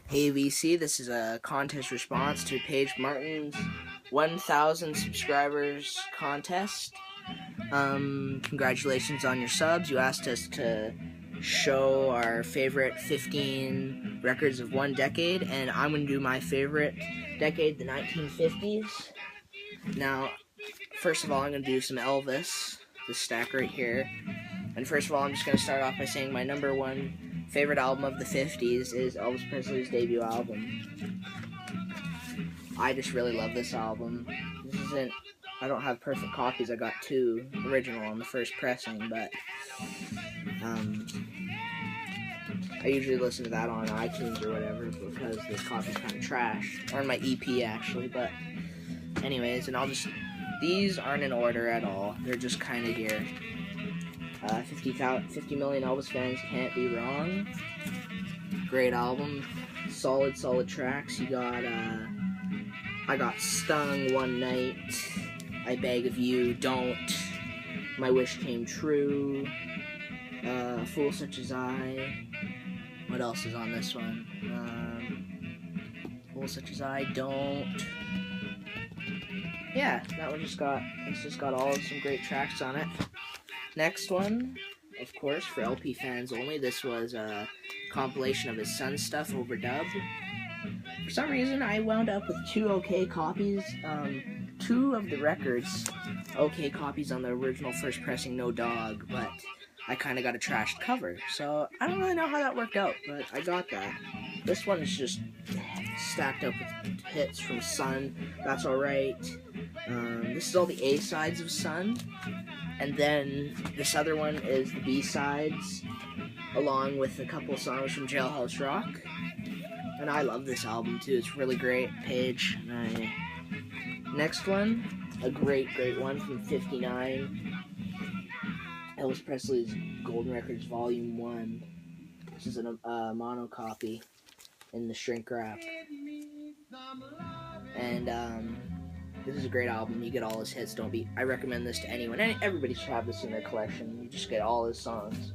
Hey VC, this is a contest response to Paige Martin's 1,000 subscribers contest. Congratulations on your subs. You asked us to show our favorite 15 records of one decade, and I'm going to do my favorite decade, the 1950s. Now, first of all, I'm going to do some Elvis, this stack right here. And first of all, I'm just going to start off by saying my number one favorite album of the 50s is Elvis Presley's debut album. I just really love this album. I don't have perfect copies. I got two original on the first pressing, but I usually listen to that on iTunes or whatever because this copy's kind of trash. Or on my EP actually, but anyways, and these aren't in order at all. They're just kind of here. 50 million Elvis fans can't be wrong. Great album, solid tracks. You got I Got Stung, One Night, I Beg of You, Don't, My Wish Came True, Fool Such As I. What else is on this one? Fool Such As I, Don't. Yeah, that one just got some great tracks on it. Next one, of course, for LP fans only, this was a compilation of his son's stuff overdubbed. For some reason, I wound up with two okay copies, two of the records, okay copies on the original first pressing, No Dog, but I kind of got a trashed cover, so I don't really know how that worked out, but I got that. This one is just stacked up with hits from Sun, That's Alright. This is all the A-sides of Sun. And then this other one is the B-sides, along with a couple songs from Jailhouse Rock. And I love this album too, it's really great. Paige. Next one, a great one from '59. Elvis Presley's Golden Records Volume 1. This is a mono copy in the shrink wrap. And this is a great album. You get all his hits. I recommend this to anyone. Everybody should have this in their collection. You just get all his songs.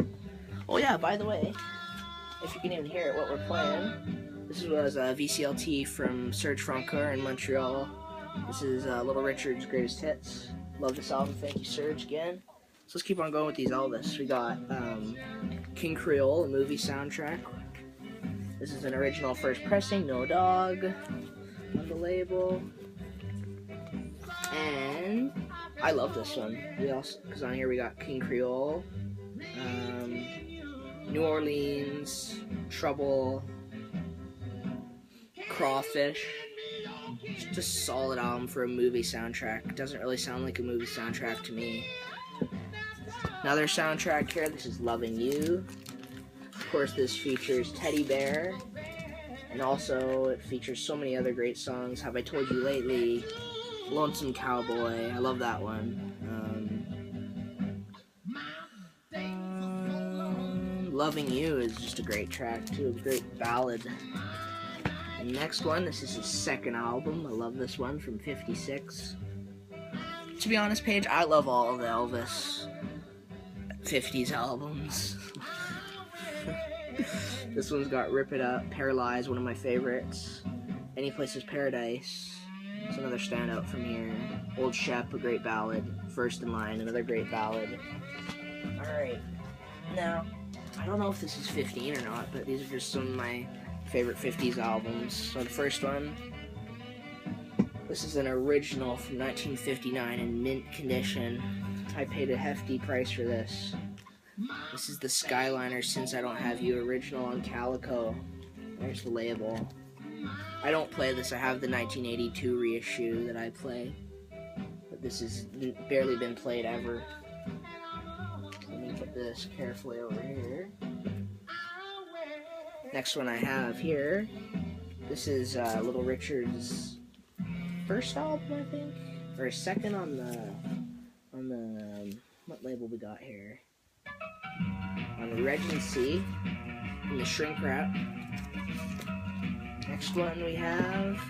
Oh yeah, by the way, if you can even hear it, what we're playing. This was a VCLT from Serge Francoeur in Montreal. This is Little Richard's Greatest Hits. Love this album. Thank you, Serge, again. So let's keep on going with these Elvis. We got King Creole, a movie soundtrack. This is an original first pressing, No Dog on the label. And I love this one. Because on here we got King Creole, New Orleans, Trouble, Crawfish. Just a solid album for a movie soundtrack. It doesn't really sound like a movie soundtrack to me. Another soundtrack here, this is Loving You. Of course, this features Teddy Bear. And also, it features so many other great songs. Have I Told You Lately? Lonesome Cowboy, I love that one. Loving You is just a great track too, a great ballad. And next one, this is his second album. I love this one from '56. To be honest, Paige, I love all of the Elvis 50s albums. This one's got Rip It Up, Paralyzed, one of my favorites. Any Places Paradise. It's another standout from here. Old Shep, a great ballad. First in Line, another great ballad. Alright, now, I don't know if this is 15 or not, but these are just some of my favorite 50s albums. So the first one, this is an original from 1959 in mint condition. I paid a hefty price for this. This is the Skyliner Since I Don't Have You original on Calico. There's the label. I don't play this. I have the 1982 reissue that I play, but this has barely been played ever. Let me put this carefully over here. Next one I have here. This is Little Richard's first album, I think, or second on the what label we got here? On the Regency in the shrink wrap. Next one we have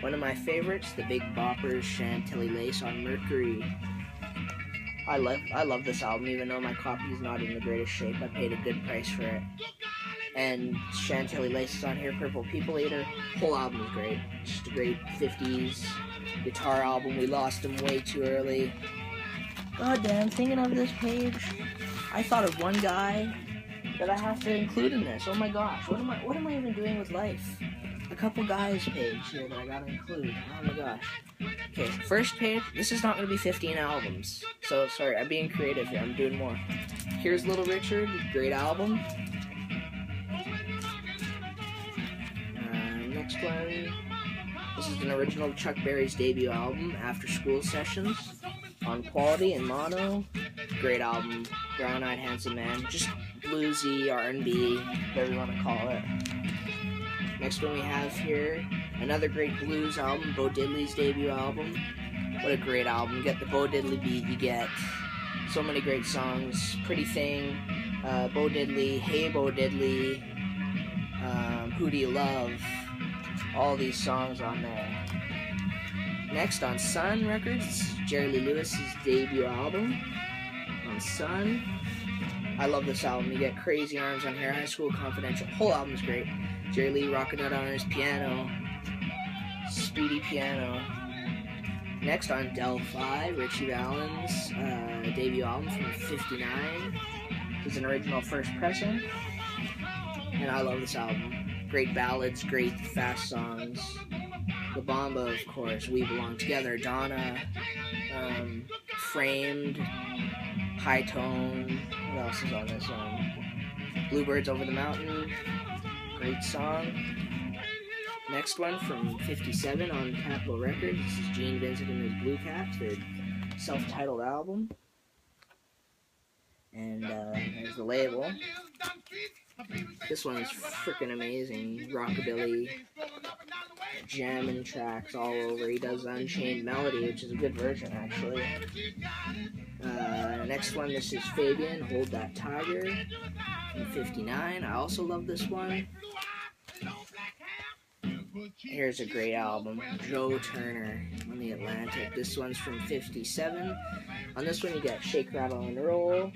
one of my favorites, the Big Boppers, Chantilly Lace on Mercury. I love this album, even though my copy is not in the greatest shape. I paid a good price for it. And Chantilly Laces on here, Purple People Eater. Whole album is great. Just a great 50s guitar album. We lost him way too early. God damn, thinking of this page, I thought of one guy that I have to include in this. Oh my gosh, what am I even doing with life? A couple guys page here that I gotta include. Oh my gosh. Okay, first page, this is not gonna be 15 albums. So, sorry, I'm being creative here, I'm doing more. Here's Little Richard, great album. Next one, this is an original Chuck Berry's debut album, After School Sessions, on Quality and Mono. Great album, Brown-Eyed Handsome Man, just bluesy, R&B, whatever you want to call it. Next one we have here, another great blues album, Bo Diddley's debut album. What a great album. You get the Bo Diddley beat, you get so many great songs. Pretty Thing, Bo Diddley, Hey Bo Diddley, Who Do You Love, all these songs on there. Next on Sun Records, Jerry Lee Lewis's debut album on Sun. I love this album. You get Crazy Arms on here, High School Confidential. Whole album's great. Jerry Lee rocking out on his piano, speedy piano. Next on Delphi, Richie Valens' debut album from '59. It's an original first pressing, and I love this album. Great ballads, great fast songs. La Bamba, of course, We Belong Together, Donna, Framed, High Tone. What else is on this one? Bluebirds Over the Mountain, great song. Next one from '57 on Capitol Records. This is Gene Vincent and his Blue Caps, their self-titled album. And there's the label. This one is freaking amazing. Rockabilly, jamming tracks all over. He does Unchained Melody, which is a good version, actually. Next one, this is Fabian, Hold That Tiger, from '59. I also love this one. Here's a great album, Joe Turner on the Atlantic. This one's from '57. On this one you get Shake, Rattle, and Roll,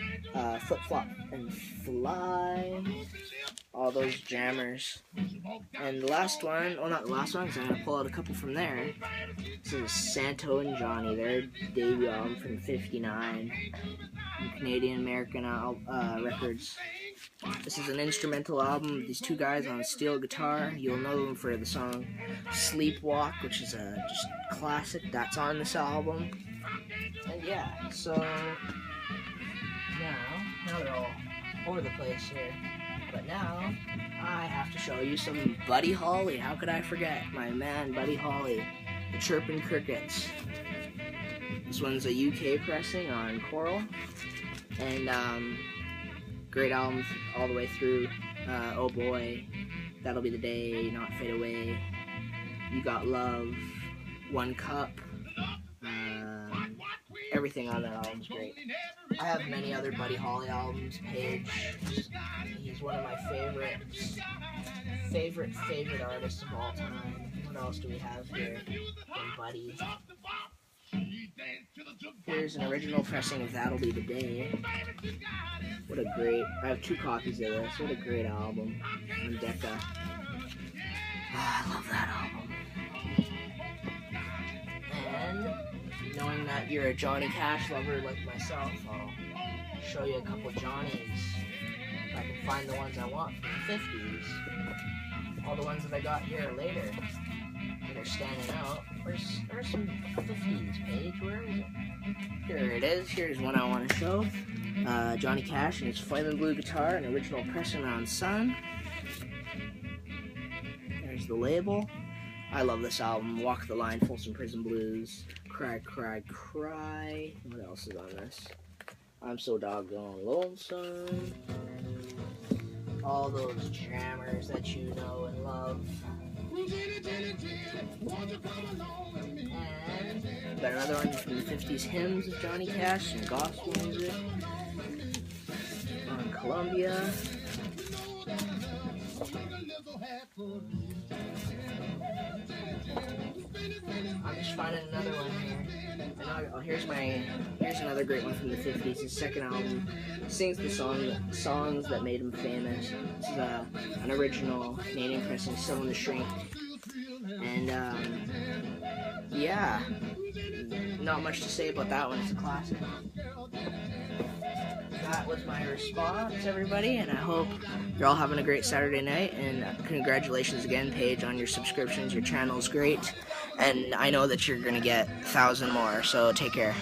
Flip, Flop, and Fly, all those jammers. And the last one, well, not the last one, because I'm going to pull out a couple from there. This is Santo and Johnny, their debut album from '59 on Canadian American Records. This is an instrumental album. These two guys on steel guitar. You'll know them for the song Sleepwalk, which is a just classic. That's on this album. And yeah, so now they're all over the place here. But now I have to show you some Buddy Holly. How could I forget my man Buddy Holly, the Chirpin' Crickets. This one's a UK pressing on Coral, and great album all the way through. Oh Boy, That'll Be the Day, Not Fade Away, You Got Love, One Cup. Everything on that album's great. I have many other Buddy Holly albums. Paige, he's one of my favorite artists of all time. What else do we have here from Buddy? Here's an original pressing of That'll Be the Day. What a great, I have 2 copies of this. What a great album on Decca. I love that album. And knowing that you're a Johnny Cash lover like myself, I'll show you a couple Johnnies. If I can find the ones I want from the '50s. All the ones that I got here later that are standing out. Where's some '50s, Paige? Where is it? Here it is. Here's one I want to show. Johnny Cash and his Flamin' Blue guitar, an original pressing on Sun. There's the label. I love this album. Walk the Line, Folsom Prison Blues, Cry, Cry, Cry. What else is on this? I'm So Doggone Lonesome. All those jammers that you know and love. And got another one from the '50s hymns of Johnny Cash and gospel music on Columbia. I'm just finding another one here. Here's another great one from the 50s. His second album sings the songs that made him famous. This is an original Canadian pressing, Still in the Shrink. And yeah, not much to say about that one. It's a classic. That was my response, everybody, and I hope you're all having a great Saturday night, and congratulations again, Paige, on your subscriptions. Your channel's great, and I know that you're going to get 1,000 more, so take care.